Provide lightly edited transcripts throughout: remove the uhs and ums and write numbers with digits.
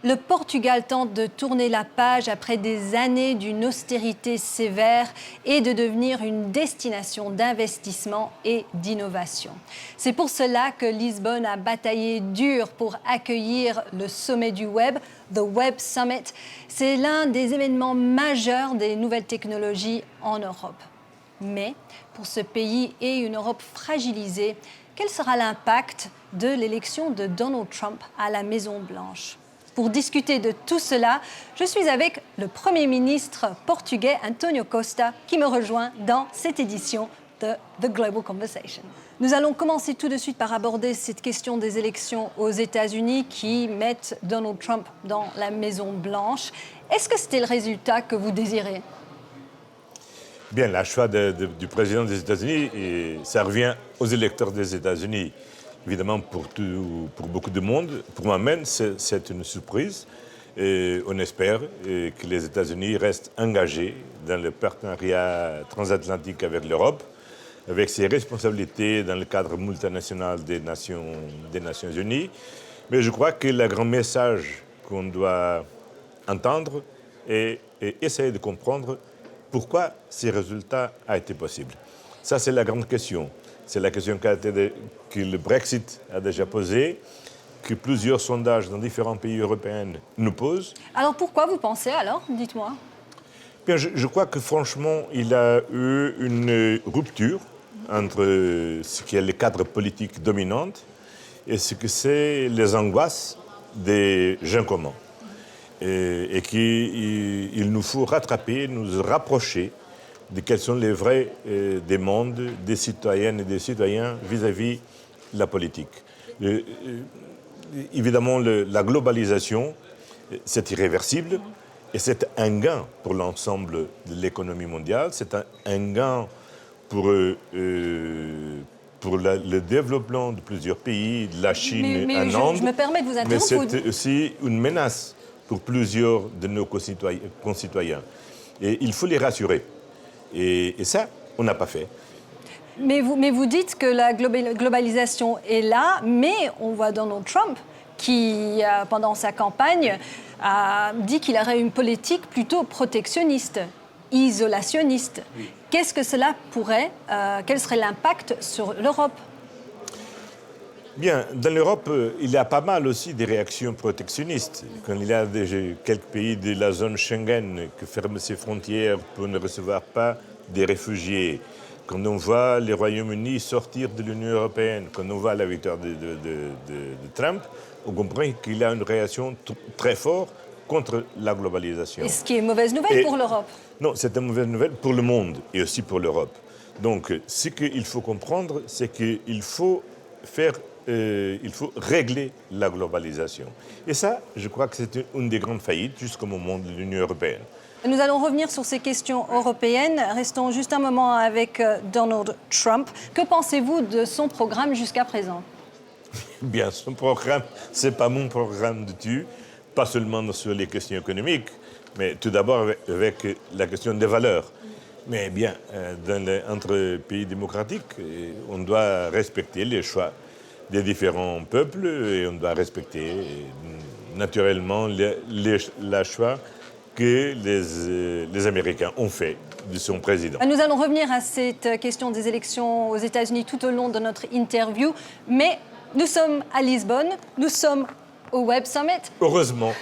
Le Portugal tente de tourner la page après des années d'une austérité sévère et de devenir une destination d'investissement et d'innovation. C'est pour cela que Lisbonne a bataillé dur pour accueillir le sommet du Web, The Web Summit. C'est l'un des événements majeurs des nouvelles technologies en Europe. Mais pour ce pays et une Europe fragilisée, quel sera l'impact de l'élection de Donald Trump à la Maison-Blanche ? Pour discuter de tout cela, je suis avec le Premier ministre portugais António Costa qui me rejoint dans cette édition de The Global Conversation. Nous allons commencer tout de suite par aborder cette question des élections aux États-Unis qui mettent Donald Trump dans la Maison-Blanche. Est-ce que c'était le résultat que vous désirez ? Bien, le choix du président des États-Unis, ça revient aux électeurs des États-Unis. Évidemment, pour beaucoup de monde, pour moi-même, c'est une surprise. Et on espère que les États-Unis restent engagés dans le partenariat transatlantique avec l'Europe, avec ses responsabilités dans le cadre multinational des Nations Unies. Mais je crois que le grand message qu'on doit entendre est essayer de comprendre pourquoi ces résultats ont été possibles. Ça, c'est la grande question. C'est la question que le Brexit a déjà posée, que plusieurs sondages dans différents pays européens nous posent. Alors pourquoi vous pensez alors ? Dites-moi. Bien, je crois que franchement, il y a eu une rupture entre ce qui est le cadre politique dominant et ce que c'est les angoisses des gens communs. Et qu'il nous faut rattraper, nous rapprocher de quelles sont les vraies demandes des citoyennes et des citoyens vis-à-vis de la politique. Évidemment, la globalisation, c'est irréversible et c'est un gain pour l'ensemble de l'économie mondiale, c'est un gain pour le développement de plusieurs pays, de la Chine à Inde, je me permets de vous interrompre. Mais c'est aussi une menace pour plusieurs de nos concitoyens. Et il faut les rassurer. Et ça, on n'a pas fait. Mais vous dites que la globalisation est là, mais on voit Donald Trump qui, pendant sa campagne, a dit qu'il aurait une politique plutôt protectionniste, isolationniste. Oui. Qu'est-ce que cela pourrait, quel serait l'impact sur l'Europe ? Bien, dans l'Europe, il y a pas mal aussi des réactions protectionnistes. Quand il y a quelques pays de la zone Schengen qui ferment ses frontières pour ne recevoir pas des réfugiés, quand on voit le Royaume-Uni sortir de l'Union européenne, quand on voit la victoire de Trump, on comprend qu'il y a une réaction très forte contre la globalisation. Et ce qui est une mauvaise nouvelle pour l'Europe ? Non, c'est une mauvaise nouvelle pour le monde et aussi pour l'Europe. Donc, ce qu'il faut comprendre, c'est qu'il faut régler la globalisation. Et ça, je crois que c'est une des grandes faillites jusqu'au moment de l'Union européenne. Nous allons revenir sur ces questions européennes. Restons juste un moment avec Donald Trump. Que pensez-vous de son programme jusqu'à présent ? Bien, son programme, ce n'est pas mon programme du tout, pas seulement sur les questions économiques, mais tout d'abord avec la question des valeurs. Mais bien, entre pays démocratiques, on doit respecter les choix des différents peuples et on doit respecter naturellement le choix que les Américains ont fait de son président. Nous allons revenir à cette question des élections aux États-Unis tout au long de notre interview, mais nous sommes à Lisbonne, nous sommes au Web Summit. Heureusement.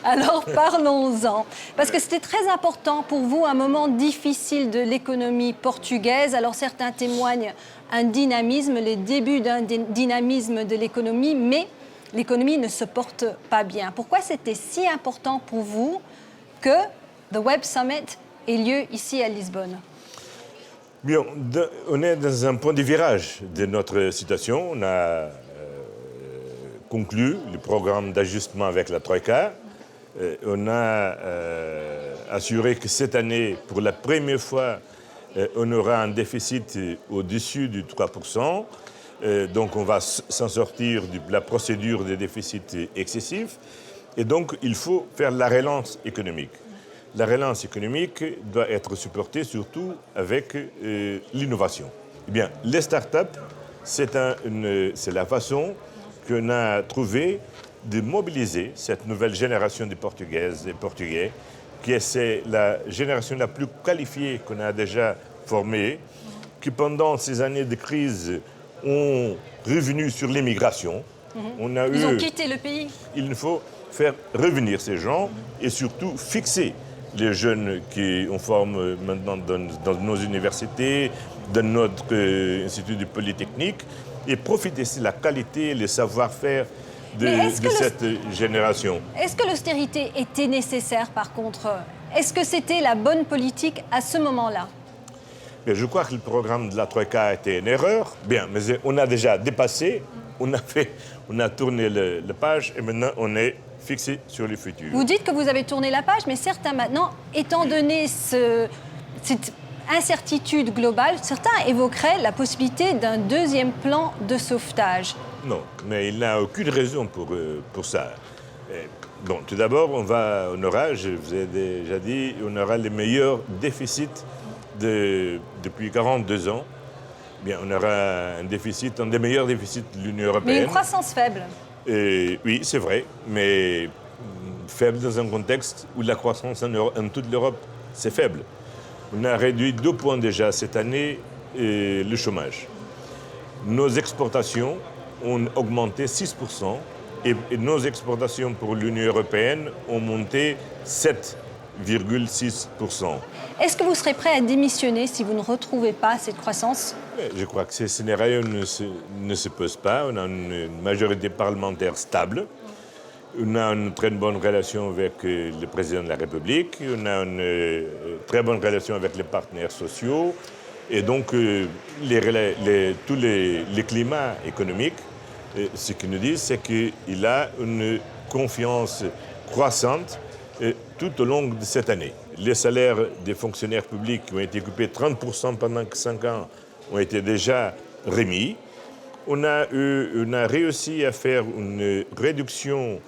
Alors parlons-en, parce que c'était très important pour vous, un moment difficile de l'économie portugaise. Alors certains témoignent un dynamisme, les débuts d'un dynamisme de l'économie, mais l'économie ne se porte pas bien. Pourquoi c'était si important pour vous que The Web Summit ait lieu ici à Lisbonne ? Bien, on est dans un point de virage de notre situation. On a conclu le programme d'ajustement avec la Troïka. On a assuré que cette année, pour la première fois, on aura un déficit au-dessus du 3%. Donc on va s'en sortir de la procédure de déficit excessif. Et donc il faut faire la relance économique. La relance économique doit être supportée surtout avec l'innovation. Eh bien, les startups, c'est la façon qu'on a trouvé de mobiliser cette nouvelle génération de Portugaises et Portugais, qui est la génération la plus qualifiée qu'on a déjà formée, qui pendant ces années de crise ont revenu sur l'immigration. Ils ont quitté le pays. Il faut faire revenir ces gens et surtout fixer les jeunes qu'on forme maintenant dans nos universités, dans notre institut de Polytechnique, et profiter de la qualité et le savoir-faire de cette génération. Est-ce que l'austérité était nécessaire par contre? Est-ce que c'était la bonne politique à ce moment-là? Mais je crois que le programme de la Troïka a été une erreur. Bien, mais on a déjà dépassé, on a tourné la page et maintenant on est fixé sur le futur. Vous dites que vous avez tourné la page, mais certains maintenant, étant donné cette incertitude globale, certains évoqueraient la possibilité d'un deuxième plan de sauvetage. Non, mais il n'y a aucune raison pour ça. Bon, tout d'abord, on aura, je vous ai déjà dit, on aura les meilleurs déficits depuis 42 ans. Bien, on aura un déficit, un des meilleurs déficits de l'Union européenne. Mais une croissance faible. Oui, c'est vrai, mais faible dans un contexte où la croissance en toute l'Europe, c'est faible. On a réduit 2 points déjà cette année le chômage. Nos exportations ont augmenté 6% et nos exportations pour l'Union européenne ont monté 7,6%. Est-ce que vous serez prêt à démissionner si vous ne retrouvez pas cette croissance? Je crois que ces scénarios ne se posent pas. On a une majorité parlementaire stable. On a une très bonne relation avec le président de la République. On a une très bonne relation avec les partenaires sociaux. Et donc, tous les climats économiques, ce qu'ils nous disent, c'est qu'il a une confiance croissante tout au long de cette année. Les salaires des fonctionnaires publics qui ont été coupés 30% pendant 5 ans ont été déjà remis. On a réussi à faire une réduction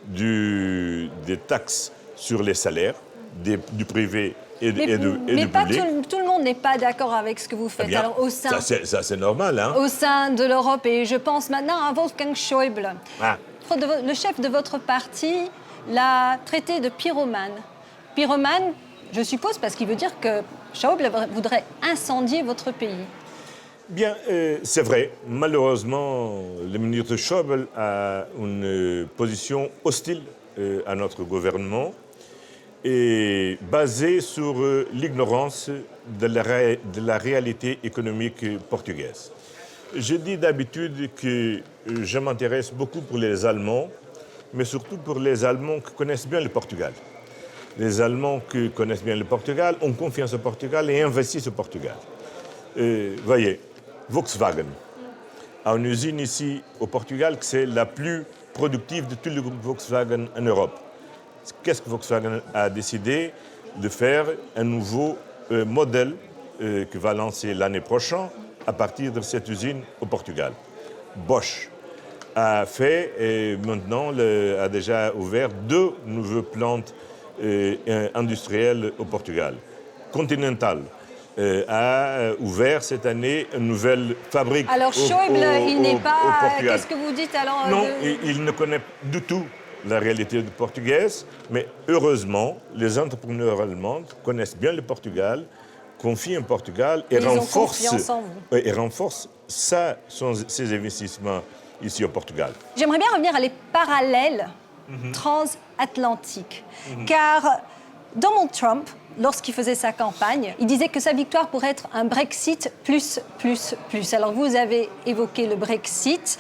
des taxes sur les salaires du privé et du public. Tout le monde n'est pas d'accord avec ce que vous faites. Bien, alors, ça, c'est normal. Hein? Au sein de l'Europe, et je pense maintenant à Wolfgang Schäuble. Ah. Le chef de votre parti l'a traité de pyromane. Pyromane, je suppose, parce qu'il veut dire que Schäuble voudrait incendier votre pays. Bien, c'est vrai. Malheureusement, le ministre Schäuble a une position hostile à notre gouvernement et basée sur l'ignorance de la réalité économique portugaise. Je dis d'habitude que je m'intéresse beaucoup pour les Allemands, mais surtout pour les Allemands qui connaissent bien le Portugal. Les Allemands qui connaissent bien le Portugal ont confiance au Portugal et investissent au Portugal. Voyez, Volkswagen a une usine ici au Portugal qui est la plus productive de tous les groupes Volkswagen en Europe. Qu'est-ce que Volkswagen a décidé de faire? Un nouveau modèle qui va lancer l'année prochaine à partir de cette usine au Portugal. Bosch a fait et maintenant a déjà ouvert 2 nouvelles plantes industrielles au Portugal. Continental a ouvert cette année une nouvelle fabrique alors, Schäuble, il n'est pas... au Portugal. Qu'est-ce que vous dites alors? Non, il ne connaît du tout la réalité portugaise, mais heureusement, les entrepreneurs allemands connaissent bien le Portugal, confient en Portugal et renforcent ses investissements ici au Portugal. J'aimerais bien revenir à les parallèles transatlantiques, car Donald Trump, lorsqu'il faisait sa campagne, il disait que sa victoire pourrait être un Brexit plus. Alors vous avez évoqué le Brexit.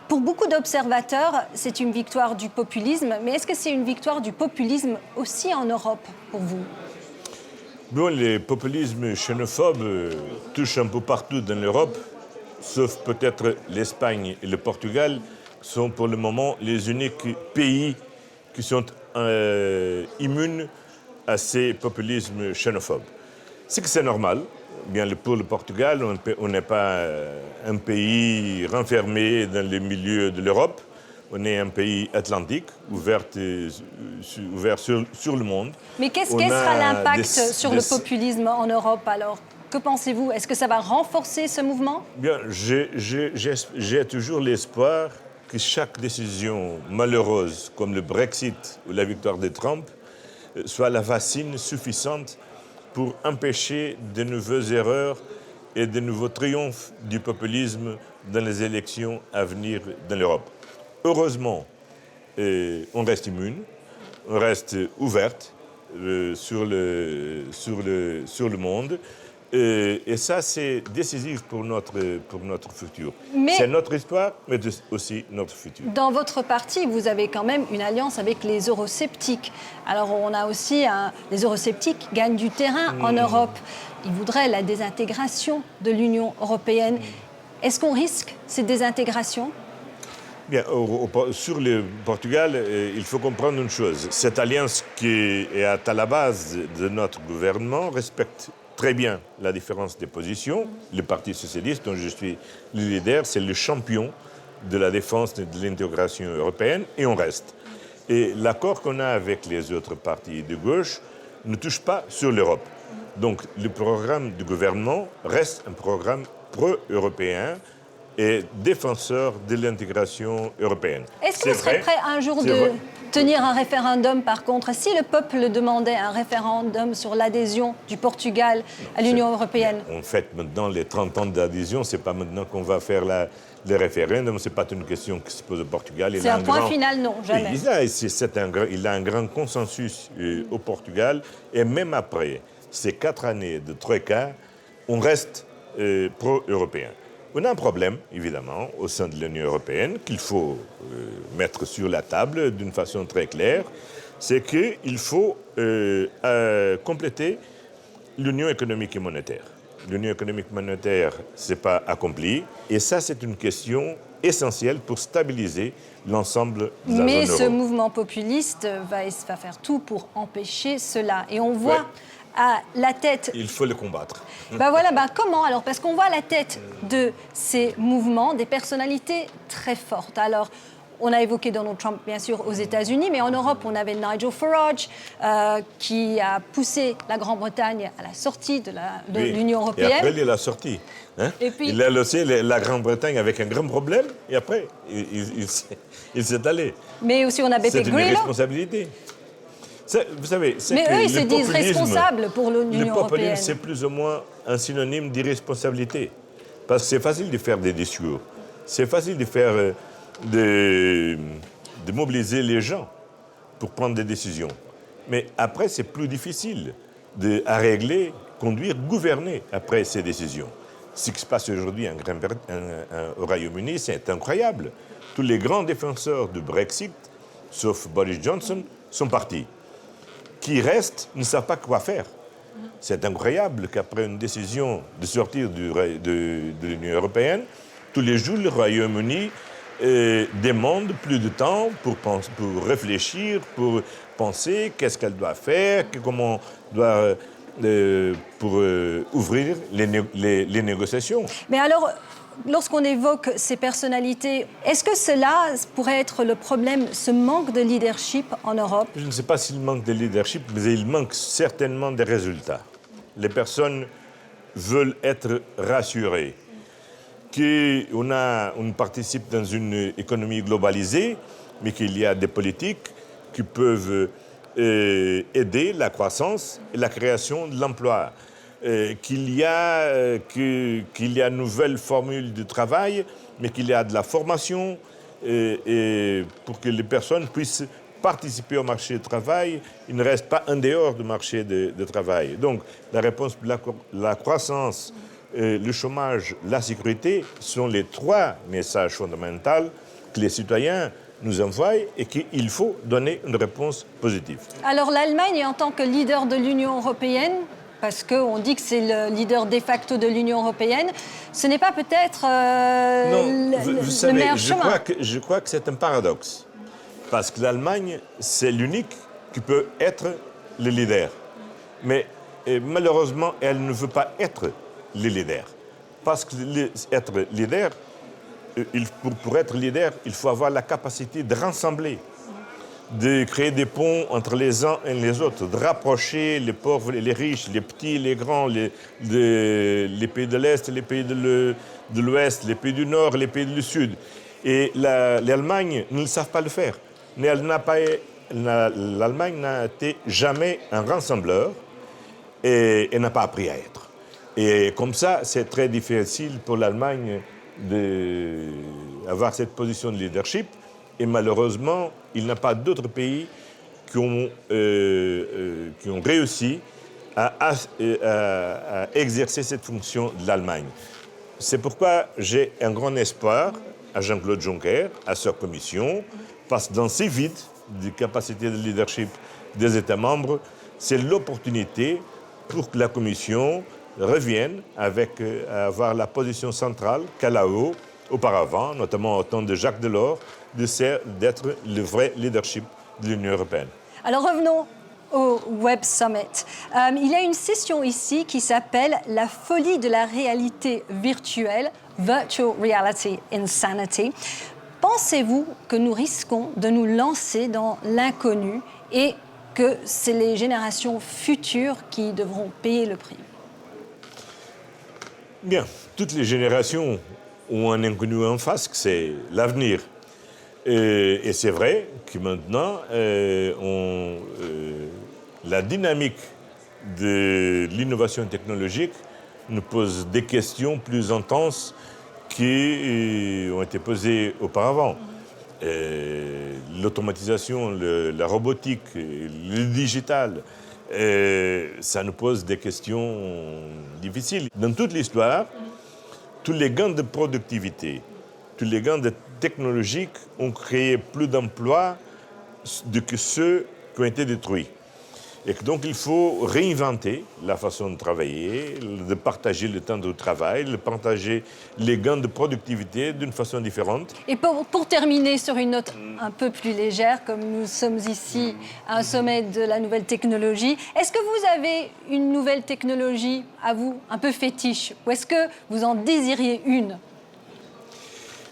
Pour beaucoup d'observateurs, c'est une victoire du populisme, mais est-ce que c'est une victoire du populisme aussi en Europe pour vous? Bon, les populismes xénophobes touchent un peu partout dans l'Europe, sauf peut-être l'Espagne et le Portugal, sont pour le moment les uniques pays qui sont immunes à ces populismes xénophobes. C'est que c'est normal. Bien, pour le Portugal, on n'est pas un pays renfermé dans les milieux de l'Europe. On est un pays atlantique, ouvert sur le monde. Mais quel sera l'impact sur le populisme en Europe alors? Que pensez-vous? Est-ce que ça va renforcer ce mouvement? Bien, j'ai toujours l'espoir que chaque décision malheureuse, comme le Brexit ou la victoire de Trump, soit la vaccine suffisante pour empêcher de nouvelles erreurs et de nouveaux triomphes du populisme dans les élections à venir dans l'Europe. Heureusement, on reste immune, on reste ouverte sur le monde. Et ça, c'est décisif pour notre futur. C'est notre histoire, mais aussi notre futur. Dans votre parti, vous avez quand même une alliance avec les eurosceptiques. Alors, on a aussi les eurosceptiques gagnent du terrain en Europe. Ils voudraient la désintégration de l'Union européenne. Est-ce qu'on risque cette désintégration ? Bien, sur le Portugal, il faut comprendre une chose. Cette alliance qui est à la base de notre gouvernement respecte très bien la différence des positions. Le Parti socialiste, dont je suis le leader, c'est le champion de la défense de l'intégration européenne, et on reste. Et l'accord qu'on a avec les autres partis de gauche ne touche pas sur l'Europe. Donc le programme du gouvernement reste un programme pro-européen et défenseur de l'intégration européenne. Est-ce que vous serez prêt un jour de tenir un référendum, par contre, si le peuple demandait un référendum sur l'adhésion du Portugal à l'Union européenne? En fait, maintenant, les 30 ans d'adhésion, ce n'est pas maintenant qu'on va faire le référendum, ce n'est pas une question qui se pose au Portugal. C'est un point final, non, jamais. Il a un grand consensus au Portugal, et même après ces 4 années de troïka, on reste pro-européen. On a un problème, évidemment, au sein de l'Union européenne qu'il faut mettre sur la table d'une façon très claire, c'est qu'il faut compléter l'Union économique et monétaire. L'Union économique et monétaire, ce n'est pas accompli, et ça, c'est une question essentielle pour stabiliser l'ensemble de la zone euro. Mais ce mouvement populiste va faire tout pour empêcher cela. Et on voit... à la tête... Il faut le combattre. Comment alors? Parce qu'on voit à la tête de ces mouvements des personnalités très fortes. Alors, on a évoqué Donald Trump, bien sûr, aux États-Unis, mais en Europe, on avait Nigel Farage, qui a poussé la Grande-Bretagne à la sortie de l'Union européenne. Et après, il est sorti. Et puis, il a laissé la Grande-Bretagne avec un grand problème, et après, il s'est allé. Mais aussi, on a Beppe Grillo. C'est une responsabilité. Vous savez, mais eux, ils se disent responsables pour l'Union européenne. Le populisme, c'est plus ou moins un synonyme d'irresponsabilité. Parce que c'est facile de faire des discours. C'est facile de mobiliser les gens pour prendre des décisions. Mais après, c'est plus difficile à régler, conduire, gouverner après ces décisions. Ce qui se passe aujourd'hui au Royaume-Uni, c'est incroyable. Tous les grands défenseurs du Brexit, sauf Boris Johnson, sont partis. Qui restent ne savent pas quoi faire. C'est incroyable qu'après une décision de sortir de l'Union européenne, tous les jours, le Royaume-Uni demande plus de temps pour réfléchir, pour penser qu'est-ce qu'elle doit faire, comment doit pour ouvrir les négociations. Mais alors, lorsqu'on évoque ces personnalités, est-ce que cela pourrait être le problème, ce manque de leadership en Europe? Je ne sais pas s'il manque de leadership, mais il manque certainement des résultats. Les personnes veulent être rassurées qu'on participe dans une économie globalisée, mais qu'il y a des politiques qui peuvent aider la croissance et la création de l'emploi. Qu'il y a une nouvelle formule de travail, mais qu'il y a de la formation et pour que les personnes puissent participer au marché du travail, ils ne restent pas en dehors du marché du travail. Donc, la réponse pour la croissance, le chômage, la sécurité sont les 3 messages fondamentaux que les citoyens nous envoient et qu'il faut donner une réponse positive. Alors, l'Allemagne, en tant que leader de l'Union européenne, parce qu'on dit que c'est le leader de facto de l'Union européenne, ce n'est pas peut-être le meilleur chemin. Je crois que c'est un paradoxe. Parce que l'Allemagne, c'est l'unique qui peut être le leader. Mais malheureusement, elle ne veut pas être le leader. Parce que être leader, pour être leader, il faut avoir la capacité de rassembler, de créer des ponts entre les uns et les autres, de rapprocher les pauvres et les riches, les petits et les grands, les pays de l'Est, les pays de l'Ouest, les pays du Nord, les pays du Sud. Et l'Allemagne ne savent pas le faire. Mais l'Allemagne n'a été jamais un rassembleur et n'a pas appris à être. Et comme ça, c'est très difficile pour l'Allemagne d'avoir cette position de leadership. Et malheureusement, il n'y a pas d'autres pays qui ont réussi à exercer cette fonction de l'Allemagne. C'est pourquoi j'ai un grand espoir à Jean-Claude Juncker, à sa commission, parce que dans ces vides de capacité de leadership des États membres, c'est l'opportunité pour que la commission revienne à avoir la position centrale qu'elle a eue auparavant, notamment au temps de Jacques Delors, d'être le vrai leadership de l'Union européenne. Alors revenons au Web Summit. Il y a une session ici qui s'appelle « La folie de la réalité virtuelle », Virtual Reality Insanity. Pensez-vous que nous risquons de nous lancer dans l'inconnu et que c'est les générations futures qui devront payer le prix? Bien, toutes les générations ont un inconnu en face, c'est l'avenir. Et c'est vrai que maintenant, la dynamique de l'innovation technologique nous pose des questions plus intenses qui ont été posées auparavant. L'automatisation, la robotique, le digital, ça nous pose des questions difficiles. Dans toute l'histoire, tous les gains de productivité, tous les gains technologiques ont créé plus d'emplois que ceux qui ont été détruits. Et donc il faut réinventer la façon de travailler, de partager le temps de travail, de partager les gains de productivité d'une façon différente. Et pour terminer sur une note un peu plus légère, comme nous sommes ici à un sommet de la nouvelle technologie, est-ce que vous avez une nouvelle technologie à vous, un peu fétiche, ou est-ce que vous en désiriez une?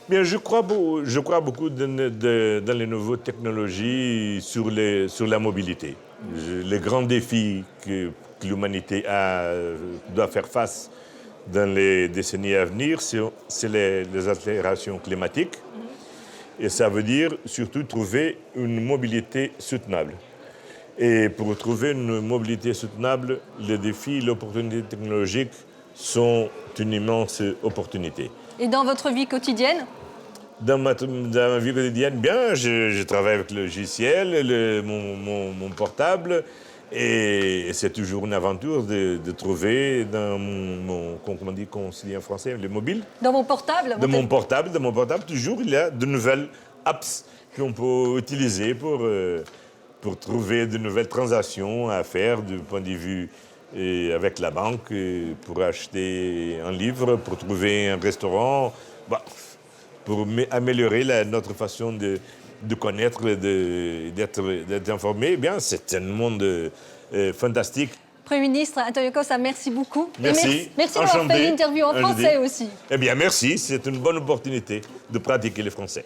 Bien, je crois beaucoup dans les nouvelles technologies sur la mobilité. Les grands défis que l'humanité doit faire face dans les décennies à venir, c'est les altérations climatiques. Et ça veut dire surtout trouver une mobilité soutenable. Et pour trouver une mobilité soutenable, les défis, l'opportunité technologique sont une immense opportunité. Et dans votre vie quotidienne? Dans ma vie quotidienne, bien, je travaille avec le logiciel, mon portable, et c'est toujours une aventure de trouver dans comment on se dit en français, le mobile. Dans mon portable? Dans mon portable, toujours il y a de nouvelles apps qu'on peut utiliser pour trouver de nouvelles transactions à faire du point de vue avec la banque, pour acheter un livre, pour trouver un restaurant. Pour améliorer notre façon de connaître, d'être informé. Eh bien, c'est un monde fantastique. Premier ministre Antonio Costa, merci beaucoup. Merci. Merci d'avoir fait l'interview en français aussi. Eh bien, merci. C'est une bonne opportunité de pratiquer le français.